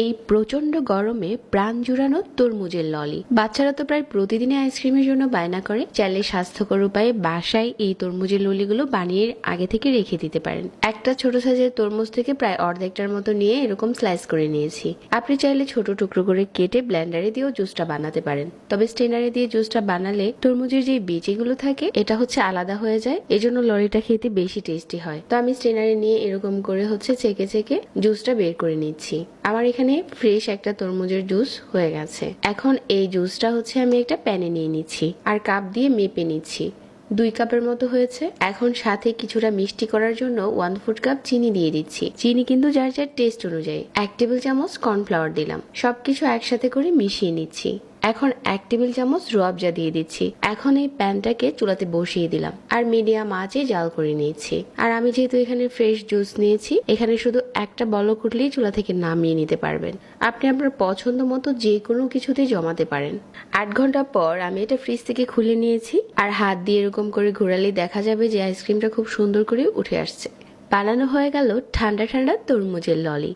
এই প্রচন্ড গরমে প্রাণ জুড়ানো তরমুজের ললি। বাচ্চারা তো প্রায় প্রতিদিনই আইসক্রিমের জন্য বায়না করে। চাইলে স্বাস্থ্যকর উপায়ে বাসায় এই তরমুজের ললিগুলো বানিয়ে আগে থেকে রেখে দিতে পারেন। একটা ছোট সাইজের তরমুজ থেকে প্রায় অর্ধেকটার মতো নিয়ে এরকম স্লাইস করে নিয়েছি। আপনি চাইলে ছোট টুকরো করে কেটে ব্লেন্ডারে দিয়েও জুসটা বানাতে পারেন। তবে স্টেনারে দিয়ে জুসটা বানালে তরমুজের যে বীজগুলো থাকে এটা আলাদা হয়ে যায়, এজন্য ললিটা খেতে বেশি টেস্টি হয়। তো আমি স্টেনারে নিয়ে এরকম করে চেকে চেকে জুসটা বের করে নিচ্ছি। আমার এখানে ফ্রেশ একটা তরমুজের জুস হয়ে গেছে। এখন এই জুসটা আমি একটা প্যানে নিয়ে নিচ্ছি আর কাপ দিয়ে মেপে নিচ্ছি। 2 কাপের মতো হয়েছে। এখন সাথে কিছুটা মিষ্টি করার জন্য 1 ফুট কাপ চিনি দিয়ে দিচ্ছি। চিনি কিন্তু যার যার টেস্ট অনুযায়ী। 1 টেবিল চামচ কর্নফ্লাওয়ার দিলাম। সবকিছু একসাথে করে মিশিয়ে নিচ্ছি। এখন 1 টেবিল চামচ রুয়াবজা দিয়ে দিচ্ছি। এখন এই প্যানটাকে চুলাতে বসিয়ে দিলাম আর মিডিয়াম আঁচে জাল করে নিয়েছি। আর আমি যেহেতু এখানে ফ্রেশ জুস নিয়েছি, এখানে শুধু একটা বলক উঠলেই চুলা থেকে নামিয়ে নিতে পারবেন। আপনি আপনার পছন্দ মতো যে কোনো কিছুতে জমাতে পারেন। 8 ঘন্টা পর আমি এটা ফ্রিজ থেকে খুলে নিয়েছি আর হাত দিয়ে এরকম করে ঘোরালে দেখা যাবে যে আইসক্রিমটা খুব সুন্দর করে উঠে আসছে। বানানো হয়ে গেল ঠান্ডা ঠান্ডা তরমুজের ললি।